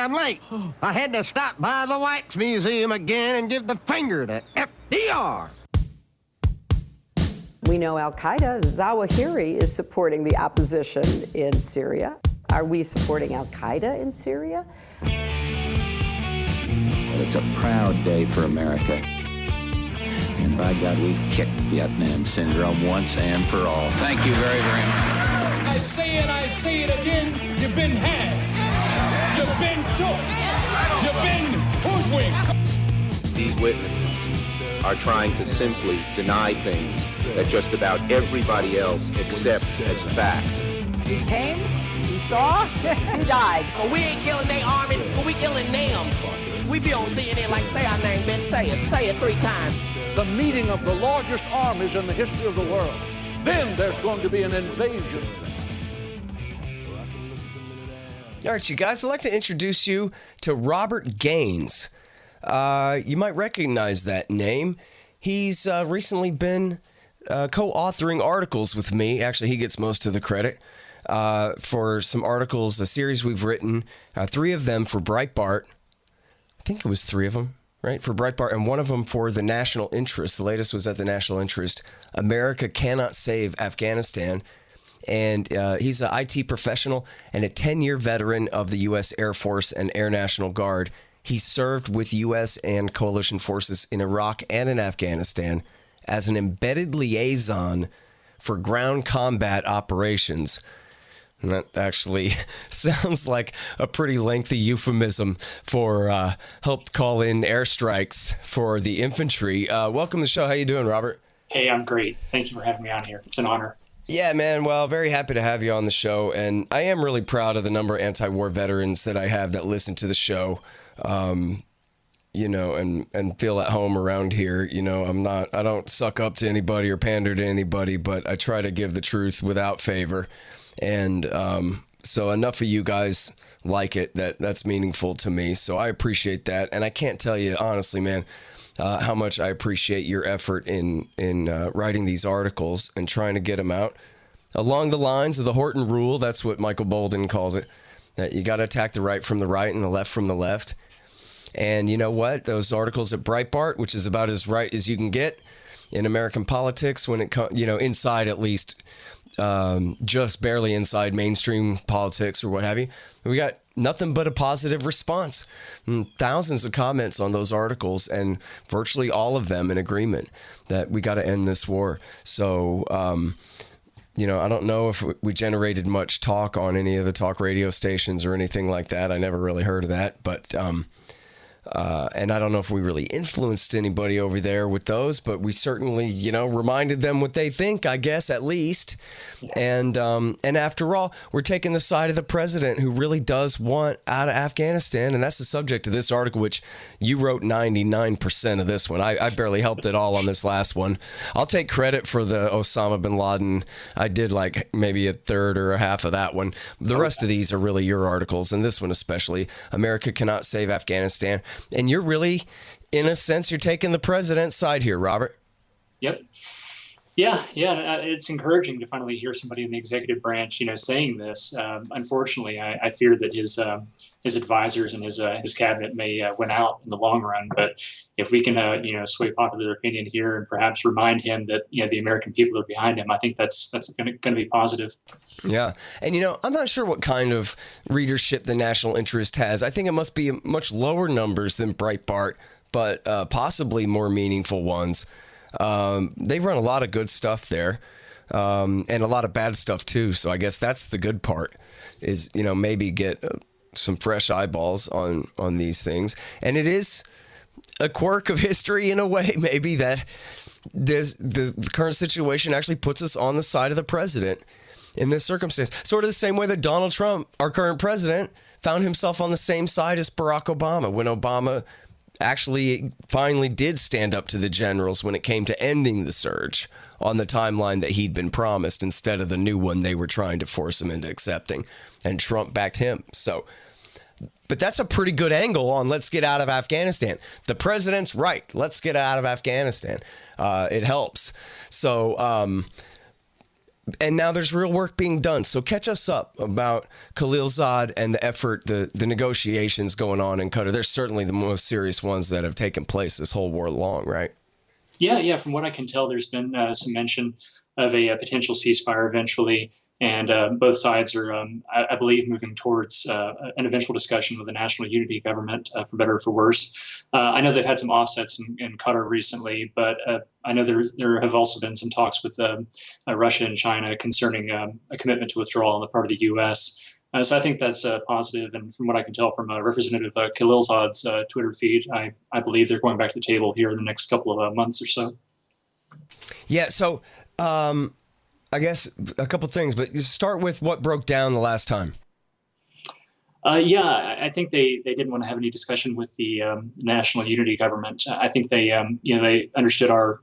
I'm late. I had to stop by the Wax Museum again and give the finger to FDR. We know Al-Qaeda, Zawahiri, is supporting the opposition in Syria. Are we supporting Al-Qaeda in Syria? It's a proud day for America. And by God, we've kicked Vietnam syndrome once and for all. Thank you very, very much. I say it again, you've been had. You've been took. You've been hoodwinked. These witnesses are trying to simply deny things that just about everybody else accepts as fact. He came, he saw, he died. But we ain't killing their army, but we killing them. We be on CNN like, say our name, bitch, say it 3 times. The meeting of the largest armies in the history of the world. Then there's going to be an invasion. All right, you guys, I'd like to introduce you to Robert Gaines. You might recognize that name. He's recently been co-authoring articles with me. Actually, he gets most of the credit for some articles, a series we've written, 3 of them for Breitbart. I think it was 3 of them, right, for Breitbart, and 1 of them for the National Interest. The latest was at the National Interest. America Cannot Save Afghanistan. And he's an IT professional and a 10-year veteran of the U.S. Air Force and Air National Guard. He served with U.S. and coalition forces in Iraq and in Afghanistan as an embedded liaison for ground combat operations. And that actually sounds like a pretty lengthy euphemism for helped call in airstrikes for the infantry. Welcome to the show. How you doing, Robert? Hey, I'm great. Thank you for having me on here. It's an honor. Yeah, man. Well, very happy to have you on the show. And I am really proud of the number of anti-war veterans that I have that listen to the show, you know, and feel at home around here. You know, I don't suck up to anybody or pander to anybody, but I try to give the truth without favor. And so enough of you guys like it, that's meaningful to me. So I appreciate that. And I can't tell you, honestly, man, how much I appreciate your effort in writing these articles and trying to get them out along the lines of the Horton Rule. That's what Michael Bolden calls it, that you got to attack the right from the right and the left from the left. And you know what? Those articles at Breitbart, which is about as right as you can get in American politics when it comes, you know, inside at least, just barely inside mainstream politics or what have you. We got nothing but a positive response. And thousands of comments on those articles, and virtually all of them in agreement that we got to end this war. So, you know, I don't know if we generated much talk on any of the talk radio stations or anything like that. I never really heard of that, but and I don't know if we really influenced anybody over there with those, but we certainly, you know, reminded them what they think, I guess, at least. And after all, we're taking the side of the president who really does want out of Afghanistan. And that's the subject of this article, which you wrote 99% of this one. I barely helped at all on this last one. I'll take credit for the Osama bin Laden. I did like maybe a third or a half of that one. The rest of these are really your articles, and this one especially. America Cannot Save Afghanistan. And you're really, in a sense, you're taking the president's side here, Robert. Yep. Yeah. It's encouraging to finally hear somebody in the executive branch, you know, saying this. Unfortunately, I fear that his advisors and his cabinet may win out in the long run. But if we can, you know, sway popular opinion here and perhaps remind him that, you know, the American people are behind him, I think that's going to be positive. Yeah. And, you know, I'm not sure what kind of readership the National Interest has. I think it must be much lower numbers than Breitbart, but possibly more meaningful ones. They run a lot of good stuff there, and a lot of bad stuff too. So I guess that's the good part is, you know, maybe get some fresh eyeballs on these things. And it is a quirk of history in a way, maybe, that the current situation actually puts us on the side of the president in this circumstance. Sort of the same way that Donald Trump, our current president, found himself on the same side as Barack Obama when Obama actually finally did stand up to the generals when it came to ending the surge on the timeline that he'd been promised instead of the new one they were trying to force him into accepting. And Trump backed him. So, but that's a pretty good angle on let's get out of Afghanistan. The president's right. Let's get out of Afghanistan. It helps. So, And now there's real work being done. So catch us up about Khalilzad and the effort, the negotiations going on in Qatar. They're certainly the most serious ones that have taken place this whole war long, right? Yeah. From what I can tell, there's been some mention of a potential ceasefire eventually, and both sides are, I believe, moving towards an eventual discussion with a national unity government, for better or for worse. I know they've had some offsets in Qatar recently, but I know there have also been some talks with Russia and China concerning a commitment to withdrawal on the part of the U.S. So I think that's positive, and from what I can tell from Representative Khalilzad's Twitter feed, I believe they're going back to the table here in the next couple of months or so. Yeah, so I guess a couple things, but you start with what broke down the last time. I think they didn't want to have any discussion with the national unity government. I think they understood our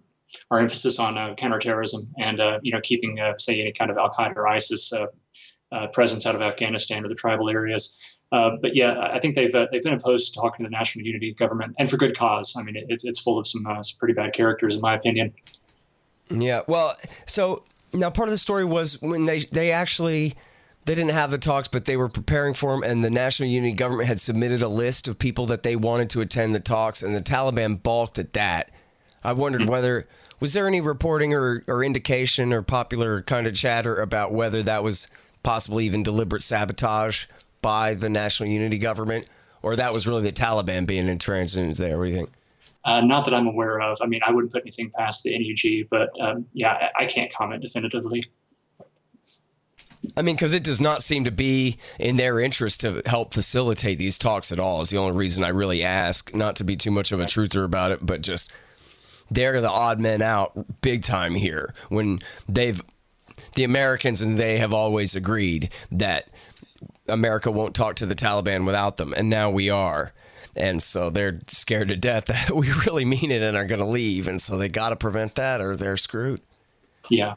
emphasis on counterterrorism and keeping say any kind of Al Qaeda or ISIS presence out of Afghanistan or the tribal areas. But I think they've been opposed to talking to the national unity government, and for good cause. I mean, it's full of some pretty bad characters, in my opinion. Yeah, well, so now part of the story was when they didn't have the talks, but they were preparing for them, and the National Unity Government had submitted a list of people that they wanted to attend the talks, and the Taliban balked at that. I wondered was there any reporting or indication or popular kind of chatter about whether that was possibly even deliberate sabotage by the National Unity Government, or that was really the Taliban being intransigent there? What do you think? Not that I'm aware of. I mean, I wouldn't put anything past the NUG, but I can't comment definitively. I mean, because it does not seem to be in their interest to help facilitate these talks at all. Is the only reason I really ask, not to be too much of a truther about it, but just they're the odd men out big time here when the Americans and they have always agreed that America won't talk to the Taliban without them. And now we are. And so they're scared to death that we really mean it and are going to leave. And so they got to prevent that or they're screwed. Yeah.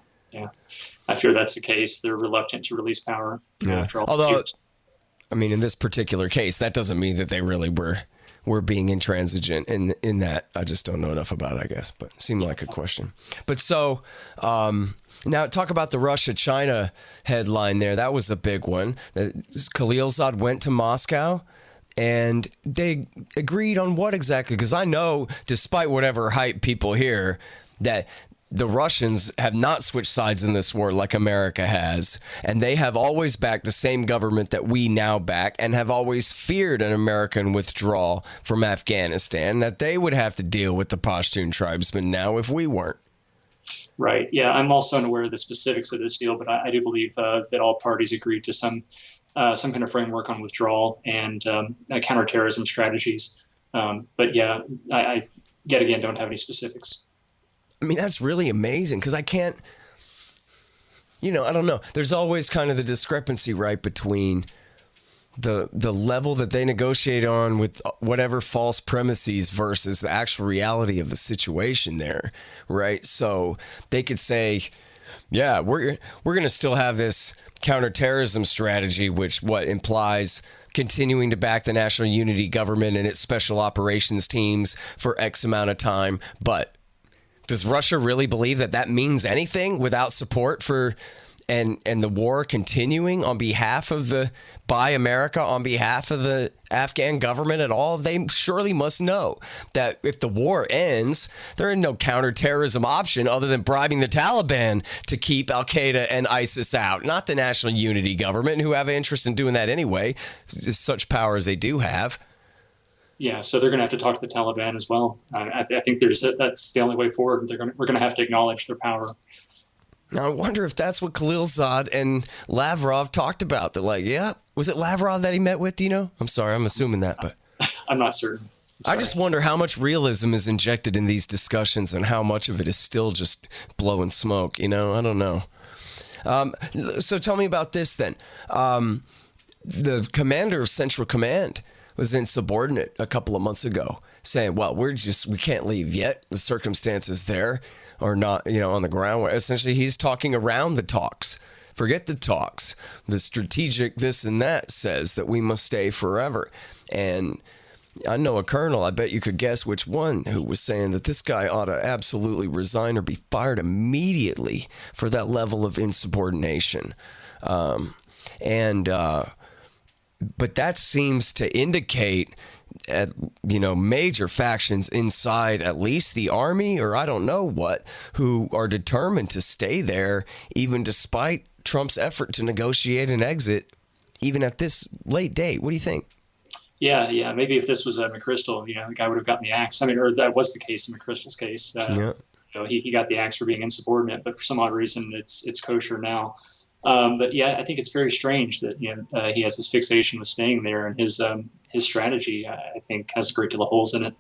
I fear that's the case. They're reluctant to release power after all these years. I mean, in this particular case, that doesn't mean that they really were being intransigent in that. I just don't know enough about it, I guess, but it seemed like a question. But so now talk about the Russia-China headline there. That was a big one. Khalilzad went to Moscow. And they agreed on what exactly? Because I know, despite whatever hype people hear, that the Russians have not switched sides in this war like America has. And they have always backed the same government that we now back and have always feared an American withdrawal from Afghanistan, that they would have to deal with the Pashtun tribesmen now if we weren't. Right. Yeah, I'm also unaware of the specifics of this deal, but I do believe that all parties agreed to some kind of framework on withdrawal and counterterrorism strategies. But I yet again don't have any specifics. I mean, that's really amazing because I can't, I don't know. There's always kind of the discrepancy, right, between the level that they negotiate on with whatever false premises versus the actual reality of the situation there, right? So they could say, yeah, we're going to still have this counterterrorism strategy, which implies continuing to back the National Unity Government and its special operations teams for X amount of time. But does Russia really believe that means anything without support for and the war continuing by America on behalf of the Afghan government at all? They surely must know that if the war ends, there is no counterterrorism option other than bribing the Taliban to keep Al Qaeda and ISIS out, not the National Unity Government, who have an interest in doing that anyway, such power as they do have. Yeah, so they're going to have to talk to the Taliban as well. I think that's the only way forward. We're going to have to acknowledge their power. Now, I wonder if that's what Khalilzad and Lavrov talked about. They're like, yeah, was it Lavrov that he met with? Do you know? I'm sorry, I'm assuming that, but I'm not certain. I just wonder how much realism is injected in these discussions and how much of it is still just blowing smoke. I don't know. So tell me about this then. The commander of Central Command was insubordinate a couple of months ago, saying, well, we can't leave yet. The circumstances there are not, on the ground. Essentially, he's talking around the talks. Forget the talks. The strategic this and that says that we must stay forever. And I know a colonel, I bet you could guess which one, who was saying that this guy ought to absolutely resign or be fired immediately for that level of insubordination. But that seems to indicate major factions inside at least the army, or I don't know what, who are determined to stay there even despite Trump's effort to negotiate an exit even at this late date. What do you think? Yeah. Maybe if this was McChrystal, the guy would have gotten the axe. I mean, or that was the case in McChrystal's case. He got the axe for being insubordinate, but for some odd reason, it's kosher now. But yeah, I think it's very strange that he has this fixation with staying there, and his strategy, I think, has a great deal of holes in it.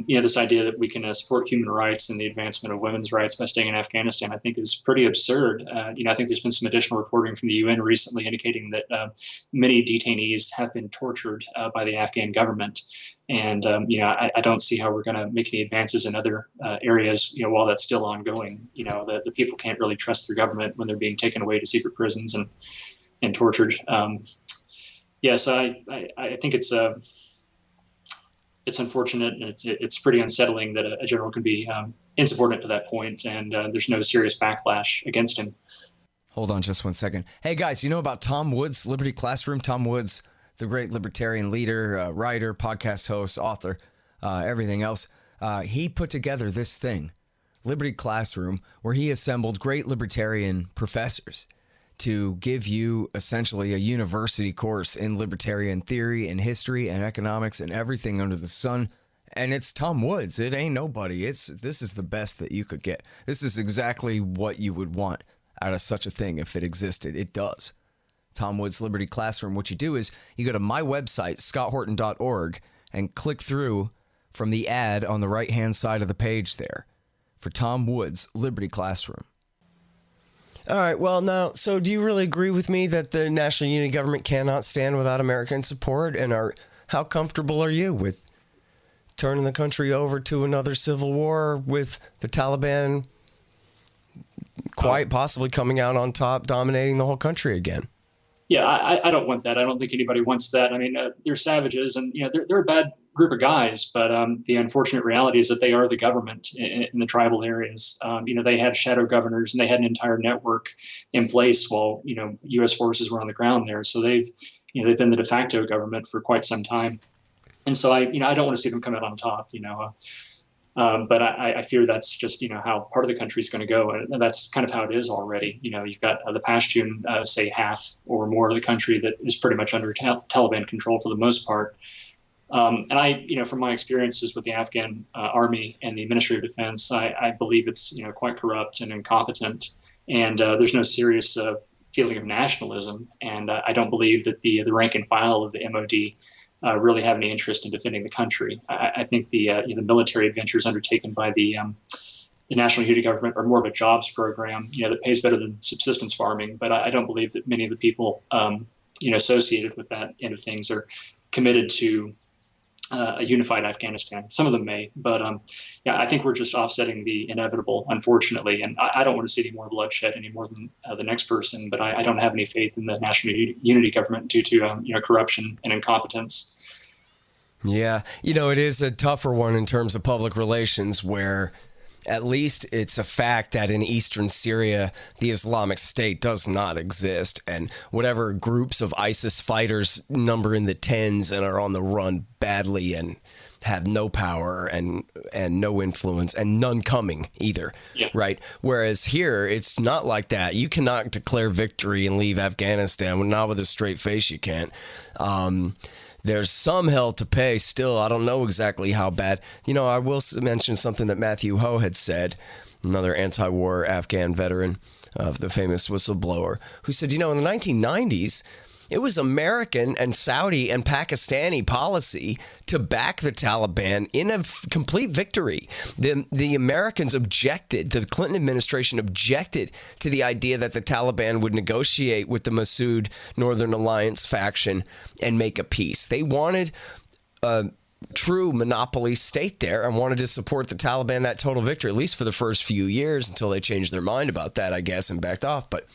This idea that we can support human rights and the advancement of women's rights by staying in Afghanistan, I think, is pretty absurd. I think there's been some additional reporting from the UN recently indicating that many detainees have been tortured by the Afghan government. And, I don't see how we're going to make any advances in other areas, while that's still ongoing. The people can't really trust their government when they're being taken away to secret prisons and tortured. So I think it's unfortunate, and it's pretty unsettling that a general can be insubordinate to that point, and there's no serious backlash against him. Hold on just 1 second. Hey, guys, you know about Tom Woods, Liberty Classroom? Tom Woods, the great libertarian leader, writer, podcast host, author, everything else. He put together this thing, Liberty Classroom, where he assembled great libertarian professors to give you essentially a university course in libertarian theory and history and economics and everything under the sun. And it's Tom Woods. It ain't nobody. This is the best that you could get. This is exactly what you would want out of such a thing if it existed. It does. Tom Woods Liberty Classroom. What you do is you go to my website, scotthorton.org, and click through from the ad on the right-hand side of the page there for Tom Woods Liberty Classroom. All right, well, now, so do you really agree with me that the National Unity Government cannot stand without American support? And how comfortable are you with turning the country over to another civil war with the Taliban quite possibly coming out on top, dominating the whole country again? Yeah, I don't want that. I don't think anybody wants that. I mean, they're savages, and they're a bad group of guys. But the unfortunate reality is that they are the government in the tribal areas. They had shadow governors, and they had an entire network in place while U.S. forces were on the ground there. So they've been the de facto government for quite some time. And so I don't want to see them come out on top. But I fear that's just, how part of the country is going to go. And that's kind of how it is already. You've got the Pashtun, say half or more of the country that is pretty much under Taliban control for the most part. And from my experiences with the Afghan army and the Ministry of Defense, I believe it's, quite corrupt and incompetent. And there's no serious feeling of nationalism. And I don't believe that the rank and file of the MOD really have any interest in defending the country. I think the military adventures undertaken by the National Unity Government are more of a jobs program, that pays better than subsistence farming. But I don't believe that many of the people, associated with that end of things are committed to a unified Afghanistan. Some of them may, but I think we're just offsetting the inevitable, unfortunately. And I don't want to see any more bloodshed any more than the next person. But I don't have any faith in the National Unity Government due to corruption and incompetence. Yeah, it is a tougher one in terms of public relations, where at least it's a fact that in eastern Syria, the Islamic State does not exist. And whatever groups of ISIS fighters number in the tens and are on the run badly and have no power and no influence and none coming either. Yeah. Right. Whereas here, it's not like that. You cannot declare victory and leave Afghanistan. Not with a straight face, you can't. There's some hell to pay still. I don't know exactly how bad. I will mention something that Matthew Ho had said, another anti-war Afghan veteran, the famous whistleblower, who said, in the 1990s, it was American and Saudi and Pakistani policy to back the Taliban in a complete victory. The Americans objected, the Clinton administration objected to the idea that the Taliban would negotiate with the Massoud Northern Alliance faction and make a peace. They wanted a true monopoly state there and wanted to support the Taliban, that total victory, at least for the first few years until they changed their mind about that, I guess, and backed off. But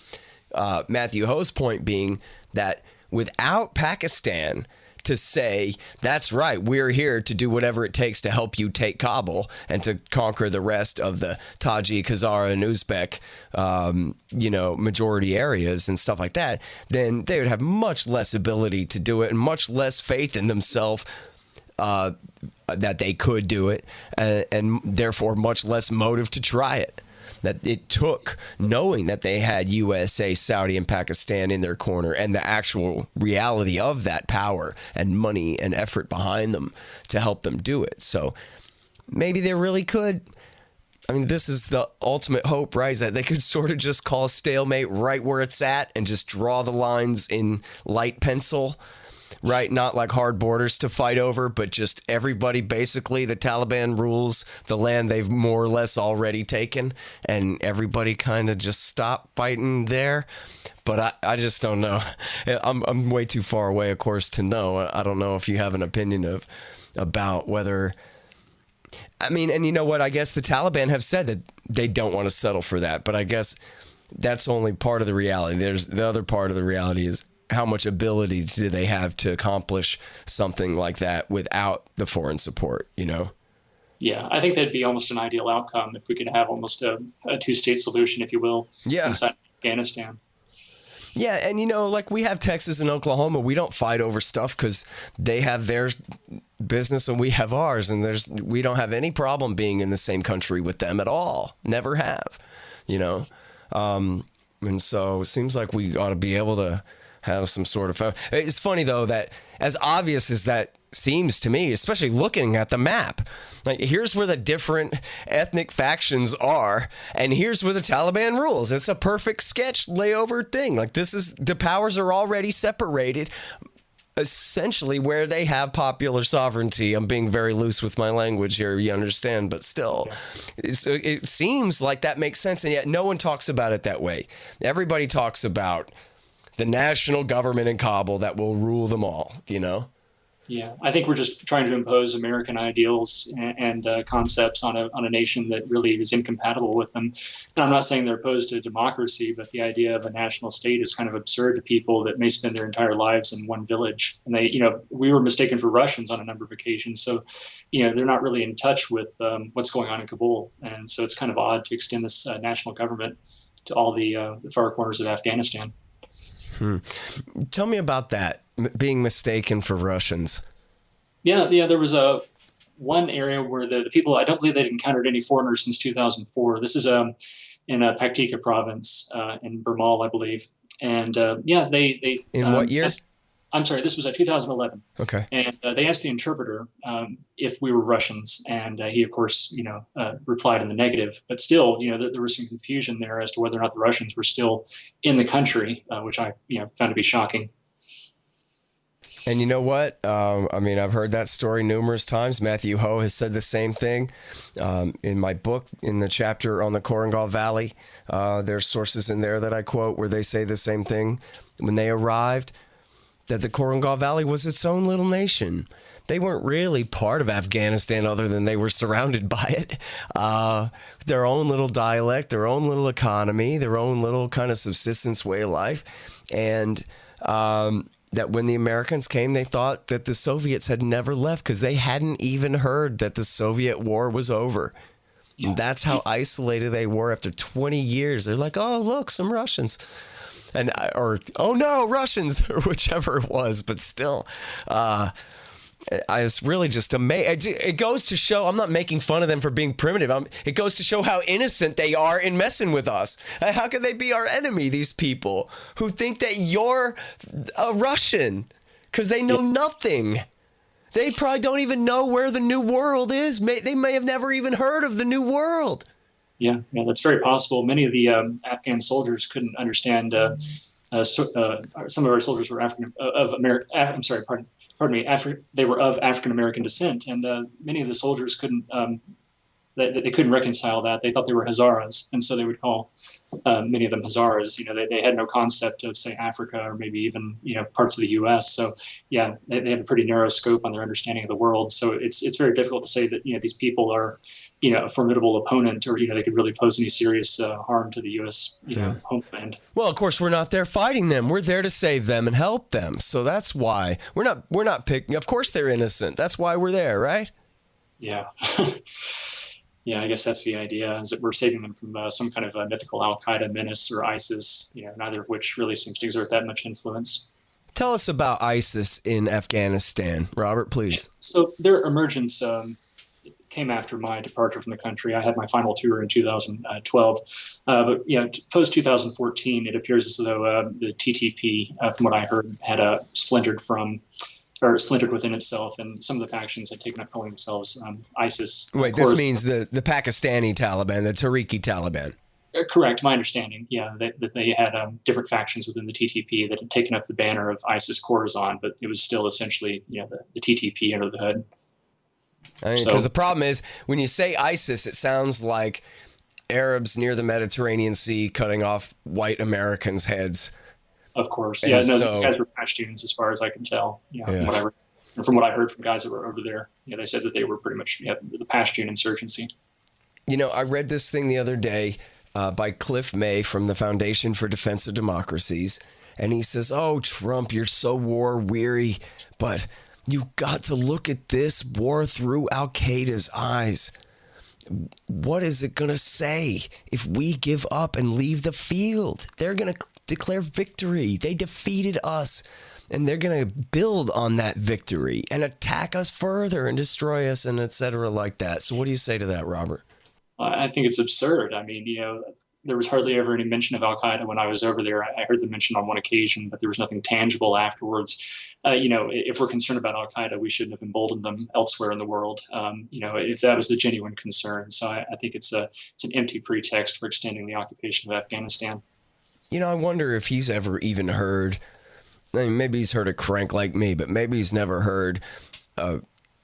Matthew Ho's point being that without Pakistan to say, that's right, we're here to do whatever it takes to help you take Kabul and to conquer the rest of the Tajik, Hazara, and Uzbek, majority areas and stuff like that, then they would have much less ability to do it and much less faith in themselves that they could do it, and therefore much less motive to try it. That it took knowing that they had USA, Saudi, and Pakistan in their corner and the actual reality of that power and money and effort behind them to help them do it. So maybe they really could. I mean, this is the ultimate hope, right? Is that they could sort of just call a stalemate right where it's at and just draw the lines in light pencil, right? Not like hard borders to fight over, but just everybody, basically, the Taliban rules the land they've more or less already taken, and everybody kind of just stop fighting there. But I just don't know. I'm way too far away, of course, to know. I don't know if you have an opinion about whether... I mean, and you know what? I guess the Taliban have said that they don't want to settle for that, but I guess that's only part of the reality. There's the other part of the reality is how much ability do they have to accomplish something like that without the foreign support, Yeah, I think that'd be almost an ideal outcome if we could have almost a two-state solution, if you will, inside Afghanistan. Yeah, and like we have Texas and Oklahoma, we don't fight over stuff because they have their business and we have ours, and we don't have any problem being in the same country with them at all. Never have, and so it seems like we ought to be able to have some sort of... It's funny, though, that as obvious as that seems to me, especially looking at the map, like here's where the different ethnic factions are, and here's where the Taliban rules. It's a perfect sketch layover thing. Like the powers are already separated, essentially where they have popular sovereignty. I'm being very loose with my language here, you understand, but still, it seems like that makes sense, and yet no one talks about it that way. Everybody talks about the national government in Kabul that will rule them all, Yeah, I think we're just trying to impose American ideals and concepts on a nation that really is incompatible with them. And I'm not saying they're opposed to democracy, but the idea of a national state is kind of absurd to people that may spend their entire lives in one village. And we were mistaken for Russians on a number of occasions. So, they're not really in touch with what's going on in Kabul. And so it's kind of odd to extend this national government to all the far corners of Afghanistan. Tell me about that, being mistaken for Russians. Yeah, there was one area where the people, I don't believe they'd encountered any foreigners since 2004. This is in Paktika province in Burmal, I believe. And they in what year? I'm sorry, this was 2011. Okay. And they asked the interpreter if we were Russians, and he, of course, replied in the negative. But still, there was some confusion there as to whether or not the Russians were still in the country, which I, found to be shocking. And you know what? I've heard that story numerous times. Matthew Ho has said the same thing. In my book, in the chapter on the Korengal Valley, there's sources in there that I quote where they say the same thing. When they arrived, that the Korengal Valley was its own little nation. They weren't really part of Afghanistan other than they were surrounded by it. Their own little dialect, their own little economy, their own little kind of subsistence way of life. And that when the Americans came, they thought that the Soviets had never left because they hadn't even heard that the Soviet war was over. Yeah. And that's how isolated they were after 20 years. They're like, oh, look, some Russians. Or, oh no, Russians, or whichever it was, but still, I was really just amazed. It goes to show, I'm not making fun of them for being primitive. It goes to show how innocent they are in messing with us. How could they be our enemy, these people who think that you're a Russian? Because they know nothing. They probably don't even know where the New World is. They may have never even heard of the New World. Yeah, that's very possible. Many of the Afghan soldiers couldn't understand. Some of our soldiers were they were of African American descent, and many of the soldiers couldn't they couldn't reconcile that. They thought they were Hazaras, and so they would call many of them Hazaras. They had no concept of, say, Africa or maybe even parts of the U.S. So yeah, they have a pretty narrow scope on their understanding of the world. So it's very difficult to say that these people are a formidable opponent, or they could really pose any serious harm to the U.S. homeland. Well, of course, we're not there fighting them. We're there to save them and help them. So that's why we're not picking. Of course, they're innocent. That's why we're there, right? Yeah. Yeah, I guess that's the idea, is that we're saving them from some kind of a mythical Al-Qaeda menace or ISIS, neither of which really seems to exert that much influence. Tell us about ISIS in Afghanistan, Robert, please. So their emergence came after my departure from the country. I had my final tour in 2012. But post 2014, it appears as though the TTP, from what I heard, had splintered within itself, and some of the factions had taken up calling themselves ISIS. Wait, this means the Pakistani Taliban, the Tariqi Taliban. Correct, my understanding. Yeah, that they had different factions within the TTP that had taken up the banner of ISIS Khorasan, but it was still essentially the TTP under the hood. Because the problem is, when you say ISIS, it sounds like Arabs near the Mediterranean Sea cutting off white Americans' heads. Of course. Yeah, these guys were Pashtuns as far as I can tell. From what I heard from guys that were over there, they said that they were pretty much the Pashtun insurgency. I read this thing the other day by Cliff May from the Foundation for Defense of Democracies, and he says, "Oh, Trump, you're so war weary, but you've got to look at this war through Al-Qaeda's eyes. What is it going to say if we give up and leave the field? They're going to declare victory. They defeated us, and they're going to build on that victory and attack us further and destroy us, and et cetera, like that." So what do you say to that, Robert? I think it's absurd. I mean, there was hardly ever any mention of Al-Qaeda when I was over there. I heard them mentioned on one occasion, but there was nothing tangible afterwards. If we're concerned about Al-Qaeda, we shouldn't have emboldened them elsewhere in the world, if that was the genuine concern. So I think it's an empty pretext for extending the occupation of Afghanistan. I wonder if he's ever even heard, maybe he's heard a crank like me, but maybe he's never heard a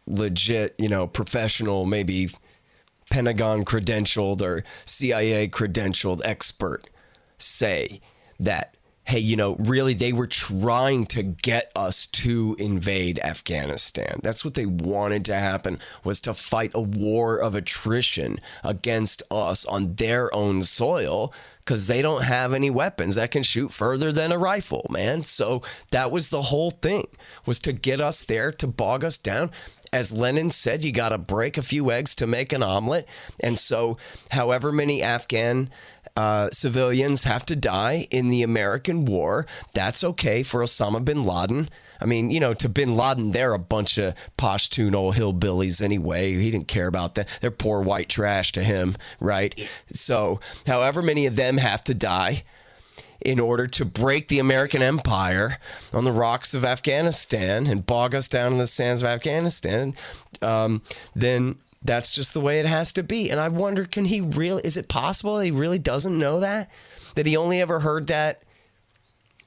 legit, professional, maybe Pentagon credentialed or CIA credentialed expert say that, hey, really they were trying to get us to invade Afghanistan. That's what they wanted to happen, was to fight a war of attrition against us on their own soil, because they don't have any weapons that can shoot further than a rifle, man. So that was the whole thing, was to get us there, to bog us down. As Lenin said, you got to break a few eggs to make an omelet. And so however many Afghan civilians have to die in the American war, that's okay for Osama bin Laden. I mean, to bin Laden, they're a bunch of Pashtun old hillbillies anyway. He didn't care about that. They're poor white trash to him, right? Yeah. So however many of them have to die in order to break the American empire on the rocks of Afghanistan and bog us down in the sands of Afghanistan, then that's just the way it has to be. And I wonder, is it possible he really doesn't know that? That he only ever heard that?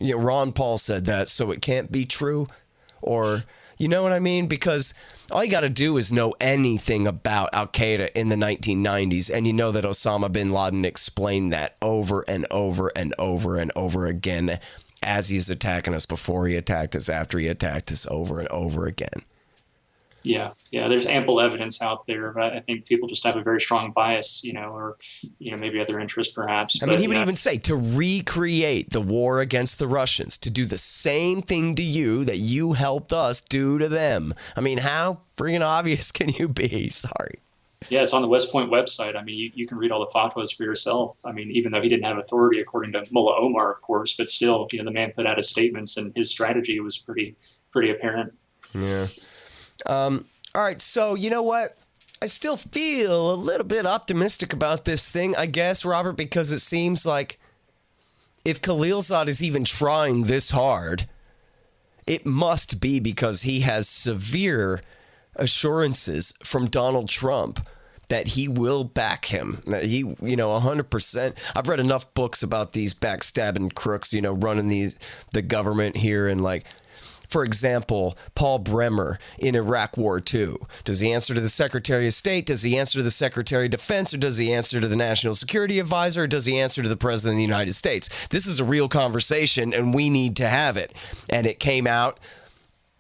Ron Paul said that, so it can't be true? Or, you know what I mean? Because all you got to do is know anything about Al-Qaeda in the 1990s, and you know that Osama bin Laden explained that over and over and over and over again as he's attacking us, before he attacked us, after he attacked us, over and over again. Yeah, there's ample evidence out there, but I think people just have a very strong bias, or maybe other interests perhaps. I mean, he would even say to recreate the war against the Russians, to do the same thing to you that you helped us do to them. I mean, how freaking obvious can you be? Sorry. Yeah, it's on the West Point website. I mean, you can read all the fatwas for yourself. I mean, even though he didn't have authority, according to Mullah Omar, of course, but still, the man put out his statements, and his strategy was pretty apparent. Yeah. All right, so you know what? I still feel a little bit optimistic about this thing, I guess, Robert, because it seems like if Khalilzad is even trying this hard, it must be because he has severe assurances from Donald Trump that he will back him. That he, 100%. I've read enough books about these backstabbing crooks, running the government here, and for example, Paul Bremer in Iraq War II? Does he answer to the Secretary of State? Does he answer to the Secretary of Defense? Or does he answer to the National Security Advisor? Or does he answer to the President of the United States? This is a real conversation, and we need to have it. And it came out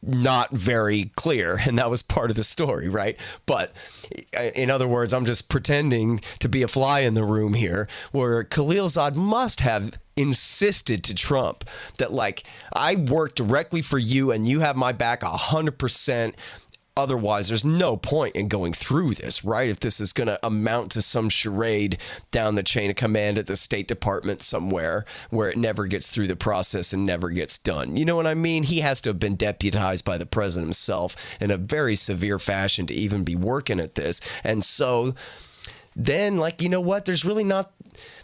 not very clear, and that was part of the story, right? But in other words, I'm just pretending to be a fly in the room here, where Khalilzad must have insisted to Trump that, like, I work directly for you and you have my back 100%. Otherwise, there's no point in going through this, right? If this is going to amount to some charade down the chain of command at the State Department somewhere where it never gets through the process and never gets done. You know what I mean? He has to have been deputized by the president himself in a very severe fashion to even be working at this. And so then, like, you know what? There's really not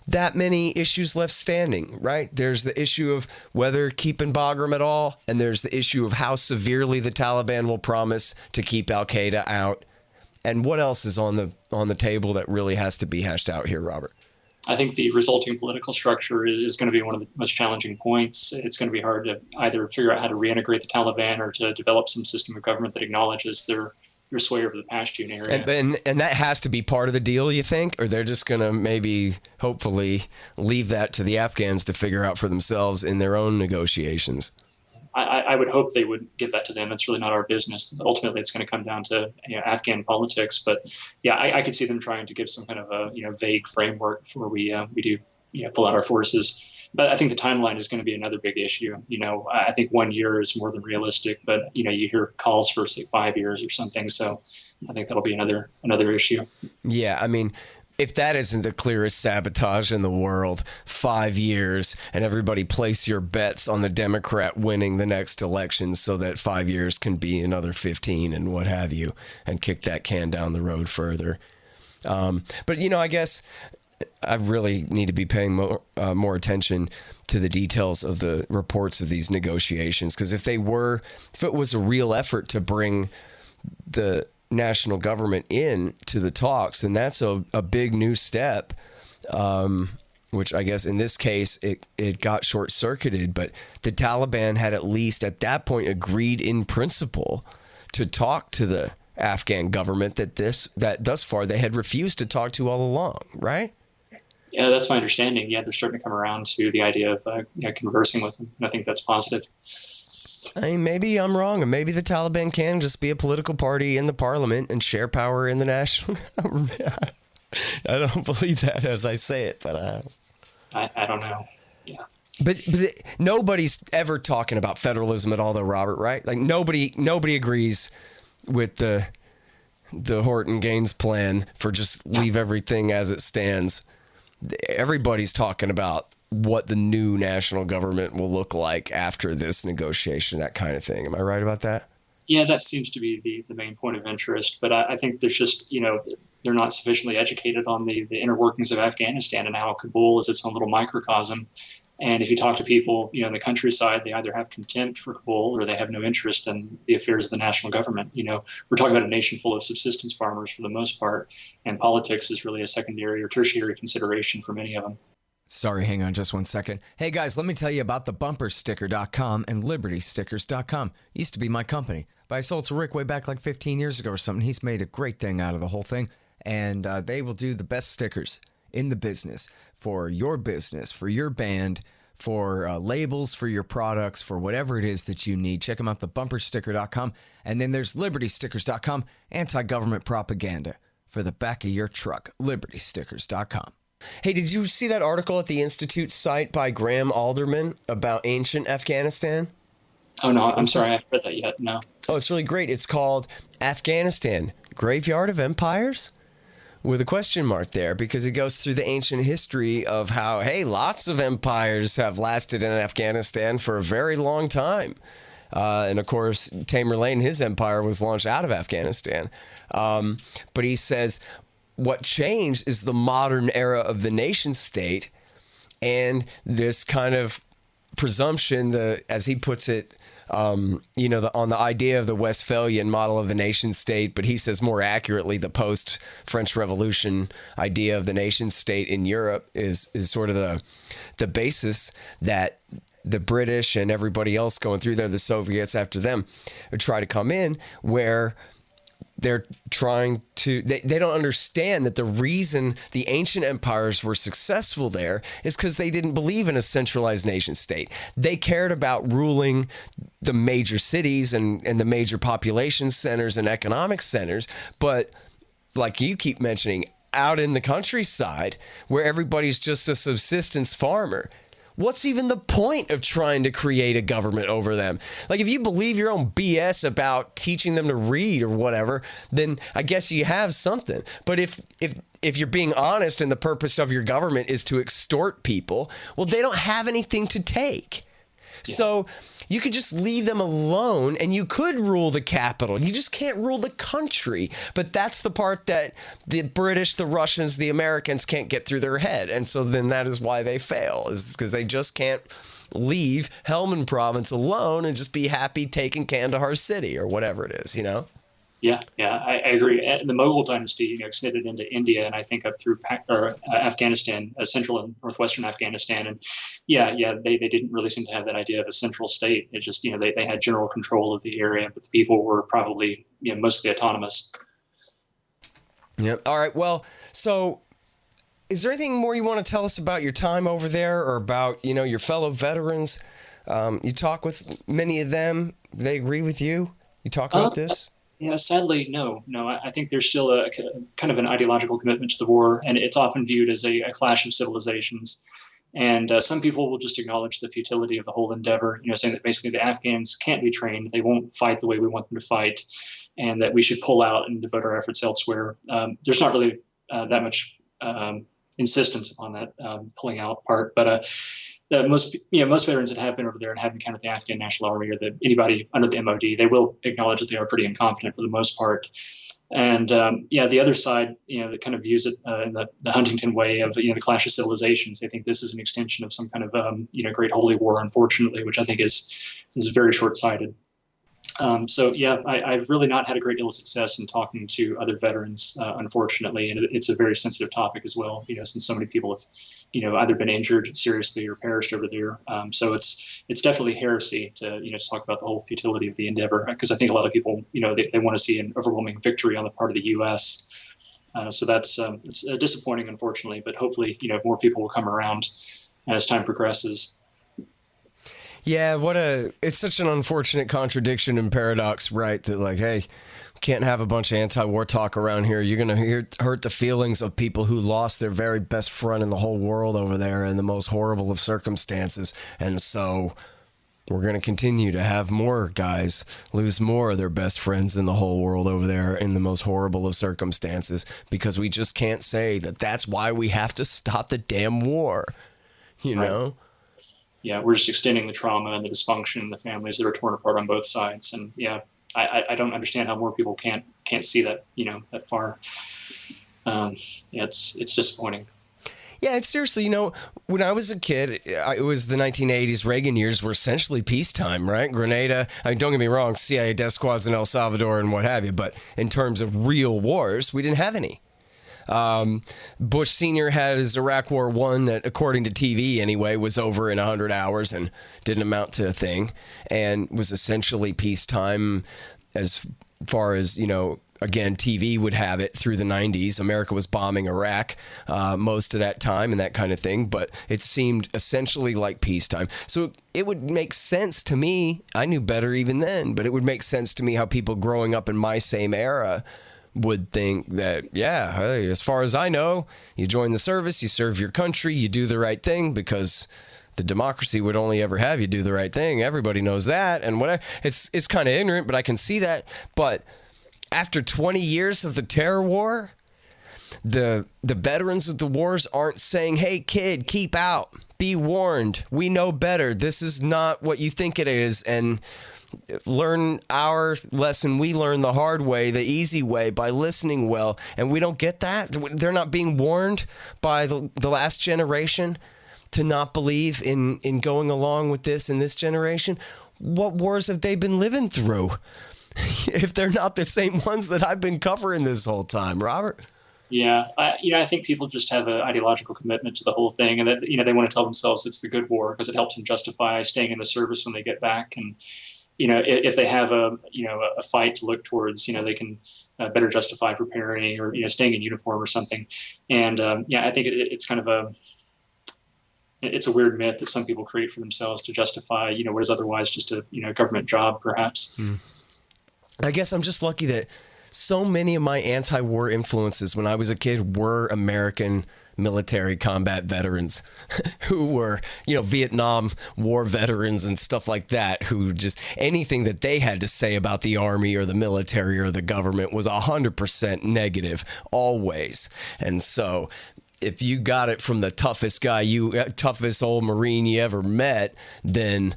that many issues left standing, right? There's the issue of whether keeping Bagram at all, and there's the issue of how severely the Taliban will promise to keep Al-Qaeda out. And what else is on the table that really has to be hashed out here, Robert? I think the resulting political structure is going to be one of the most challenging points. It's going to be hard to either figure out how to reintegrate the Taliban or to develop some system of government that acknowledges their sway over the Pashtun area. And that has to be part of the deal, you think? Or they're just going to maybe, hopefully, leave that to the Afghans to figure out for themselves in their own negotiations? I would hope they would give that to them. It's really not our business. Ultimately, it's going to come down to Afghan politics. But yeah, I could see them trying to give some kind of a vague framework before we do pull out our forces. But I think the timeline is going to be another big issue. I think 1 year is more than realistic, but you hear calls for say 5 years or something. So I think that'll be another issue. Yeah, I mean, if that isn't the clearest sabotage in the world, 5 years, and everybody place your bets on the Democrat winning the next election so that 5 years can be another 15 and what have you, and kick that can down the road further. But I guess I really need to be paying more attention to the details of the reports of these negotiations, because if it was a real effort to bring the national government in to the talks, and that's a big new step, which I guess in this case it got short-circuited, but the Taliban had at least at that point agreed in principle to talk to the Afghan government that thus far they had refused to talk to all along, right? Yeah, that's my understanding. Yeah, they're starting to come around to the idea of conversing with them, and I think that's positive. I mean, maybe I'm wrong, and maybe the Taliban can just be a political party in the parliament and share power in the national government. I don't believe that as I say it, but I don't know. Yeah. But nobody's ever talking about federalism at all, though, Robert, right? Like nobody agrees with the Horton Gaines plan for just leave everything as it stands. Everybody's talking about what the new national government will look like after this negotiation, that kind of thing. Am I right about that? Yeah, that seems to be the main point of interest. But I think there's just, they're not sufficiently educated on the inner workings of Afghanistan and how Kabul is its own little microcosm. And if you talk to people, in the countryside, they either have contempt for Kabul or they have no interest in the affairs of the national government. We're talking about a nation full of subsistence farmers for the most part, and politics is really a secondary or tertiary consideration for many of them. Sorry, hang on just one second. Hey guys, let me tell you about the bumpersticker.com and libertystickers.com. Used to be my company, but I sold to Rick way back like 15 years ago or something. He's made a great thing out of the whole thing, and they will do the best stickers in the business for your business, for your band, for labels, for your products, for whatever it is that you need. Check them out, the bumpersticker.com. And then there's libertystickers.com, anti-government propaganda for the back of your truck, libertystickers.com. Hey, did you see that article at the Institute site by Graham Alderman about ancient Afghanistan? Oh, no, I'm sorry. I haven't read that yet. No. Oh, it's really great. It's called Afghanistan, Graveyard of Empires? With a question mark there, because it goes through the ancient history of how, hey, lots of empires have lasted in Afghanistan for a very long time. And of course, Tamerlane, his empire was launched out of Afghanistan. But he says what changed is the modern era of the nation state and this kind of presumption, as he puts it, on the idea of the Westphalian model of the nation state, but he says more accurately the post-French Revolution idea of the nation state in Europe is sort of the basis that the British and everybody else going through there, the Soviets after them, try to come in, where they're trying to, they don't understand that the reason the ancient empires were successful there is because they didn't believe in a centralized nation state. They cared about ruling the major cities and the major population centers and economic centers. But like you keep mentioning, out in the countryside where everybody's just a subsistence farmer, what's even the point of trying to create a government over them? Like, if you believe your own BS about teaching them to read or whatever, then I guess you have something. But if you're being honest and the purpose of your government is to extort people, well, they don't have anything to take. Yeah. So you could just leave them alone and you could rule the capital. You just can't rule the country. But that's the part that the British, the Russians, the Americans can't get through their head. And so then that is why they fail, is because they just can't leave Helmand province alone and just be happy taking Kandahar city or whatever it is, you know? Yeah, I agree. The Mughal dynasty, extended into India and I think up through Afghanistan, central and northwestern Afghanistan. And they didn't really seem to have that idea of a central state. It just, they had general control of the area, but the people were probably, mostly autonomous. Yep. All right. Well, so is there anything more you want to tell us about your time over there or about, your fellow veterans? You talk with many of them. They agree with you? You talk about this? Yeah, sadly, no. I think there's still a kind of an ideological commitment to the war, and it's often viewed as a clash of civilizations. And some people will just acknowledge the futility of the whole endeavor, saying that basically the Afghans can't be trained, they won't fight the way we want them to fight, and that we should pull out and devote our efforts elsewhere. There's not really that much insistence upon that pulling out part, but most veterans that have been over there and have encountered the Afghan National Army or anybody under the MOD, they will acknowledge that they are pretty incompetent for the most part. And the other side, that kind of views it in the Huntington way of the clash of civilizations. They think this is an extension of some kind of great holy war, unfortunately, which I think is very short-sighted. I've really not had a great deal of success in talking to other veterans, unfortunately, and it's a very sensitive topic as well. Since so many people have, either been injured seriously or perished over there. So it's definitely heresy to talk about the whole futility of the endeavor, because I think a lot of people, they want to see an overwhelming victory on the part of the U.S. So that's it's disappointing, unfortunately, but hopefully more people will come around as time progresses. Yeah, it's such an unfortunate contradiction and paradox, right? That like, hey, we can't have a bunch of anti-war talk around here. You're going to hurt the feelings of people who lost their very best friend in the whole world over there in the most horrible of circumstances. And so we're going to continue to have more guys lose more of their best friends in the whole world over there in the most horrible of circumstances, because we just can't say that that's why we have to stop the damn war, you know? Yeah, we're just extending the trauma and the dysfunction in the families that are torn apart on both sides. And I don't understand how more people can't see that, that far. It's disappointing. Yeah, and seriously, when I was a kid, it was the 1980s. Reagan years were essentially peacetime, right? Grenada, don't get me wrong, CIA death squads in El Salvador and what have you, but in terms of real wars, we didn't have any. Bush Sr. had his Iraq War I that, according to TV anyway, was over in 100 hours and didn't amount to a thing, and was essentially peacetime as far as, again, TV would have it through the 90s. America was bombing Iraq most of that time and that kind of thing, but it seemed essentially like peacetime. So it would make sense to me, I knew better even then, but it would make sense to me how people growing up in my same era would think that, hey, as far as I know, you join the service, you serve your country, you do the right thing, because the democracy would only ever have you do the right thing. Everybody knows that, and whatever. It's kind of ignorant, but I can see that. But after 20 years of the terror war, the veterans of the wars aren't saying, hey, kid, keep out, be warned, we know better, this is not what you think it is, and learn our lesson we learned the hard way, the easy way, by listening well. And we don't get that. They're not being warned by the last generation to not believe in going along with this in this generation. What wars have they been living through if they're not the same ones that I've been covering this whole time, Robert? Yeah, I think people just have an ideological commitment to the whole thing, and that they want to tell themselves it's the good war because it helps them justify staying in the service when they get back. And if they have a fight to look towards, they can better justify preparing or staying in uniform or something. And I think it's kind of it's a weird myth that some people create for themselves to justify what is otherwise just a government job, perhaps. I guess I'm just lucky that so many of my anti-war influences when I was a kid were American military combat veterans who were, Vietnam War veterans and stuff like that, who just anything that they had to say about the army or the military or the government was 100% negative always. And so if you got it from the toughest guy, toughest old Marine you ever met, then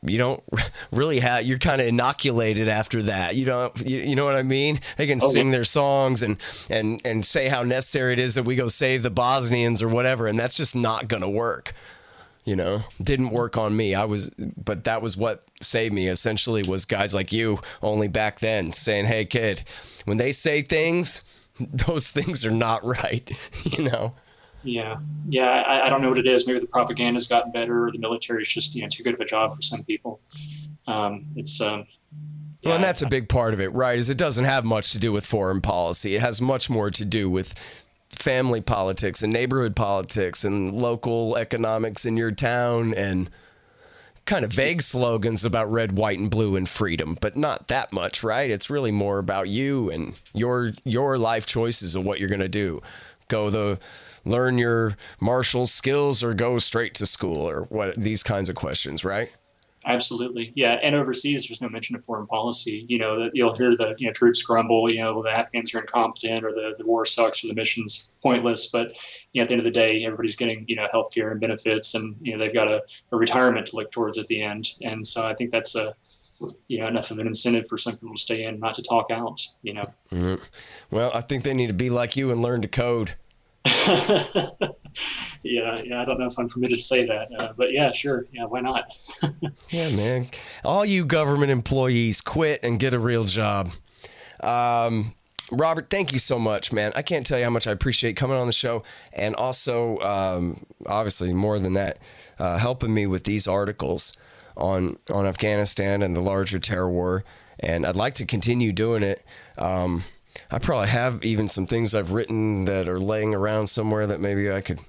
you don't really have, you're kind of inoculated after that. You know what I mean? They can sing their songs and say how necessary it is that we go save the Bosnians or whatever. And that's just not going to work. Didn't work on me. But that was what saved me essentially, was guys like you only back then saying, hey kid, when they say things, those things are not right, Yeah. I don't know what it is. Maybe the propaganda's gotten better, or the military's just too good of a job for some people. Well, and that's a big part of it, right? Is it doesn't have much to do with foreign policy. It has much more to do with family politics and neighborhood politics and local economics in your town and kind of vague slogans about red, white, and blue and freedom, but not that much, right? It's really more about you and your life choices of what you're going to do. Learn your martial skills or go straight to school, or what, these kinds of questions, right? Absolutely. Yeah. And overseas, there's no mention of foreign policy. That you'll hear the troops grumble, the Afghans are incompetent, or the war sucks, or the mission's pointless. But at the end of the day, everybody's getting healthcare and benefits, and they've got a retirement to look towards at the end. And so I think that's enough of an incentive for some people to stay in, not to talk out. Mm-hmm. Well, I think they need to be like you and learn to code. Yeah, I don't know if I'm permitted to say that, but yeah, sure. Yeah, why not? Yeah, man. All you government employees, quit and get a real job. Robert, thank you so much, man. I can't tell you how much I appreciate coming on the show, and also, obviously, more than that, helping me with these articles on Afghanistan and the larger terror war. And I'd like to continue doing it. I probably have even some things I've written that are laying around somewhere that maybe I could.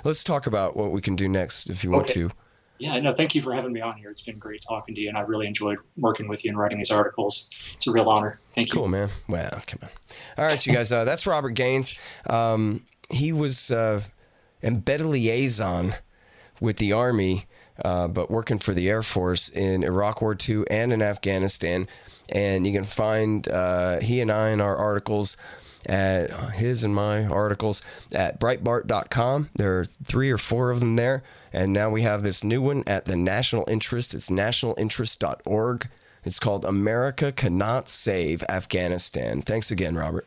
Let's talk about what we can do next if you want to. Yeah, no, thank you for having me on here. It's been great talking to you, and I've really enjoyed working with you and writing these articles. It's a real honor. Thank you. Cool, man. Well, come on. All right, you guys. That's Robert Gaines. He was embedded liaison with the Army, but working for the Air Force in Iraq War II and in Afghanistan. And you can find he and I in our articles at his and my articles at Breitbart.com. There are 3 or 4 of them there. And now we have this new one at the National Interest. It's nationalinterest.org. It's called America Cannot Save Afghanistan. Thanks again, Robert.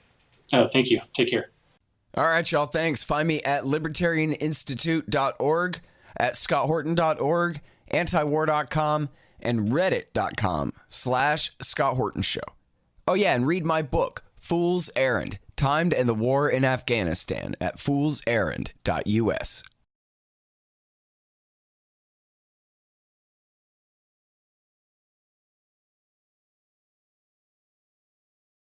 Oh, thank you. Take care. All right, y'all. Thanks. Find me at libertarianinstitute.org, at scotthorton.org, antiwar.com, and reddit.com/Scott Horton Show. Oh, yeah, and read my book, Fool's Errand, Timed and the War in Afghanistan, at foolserrand.us.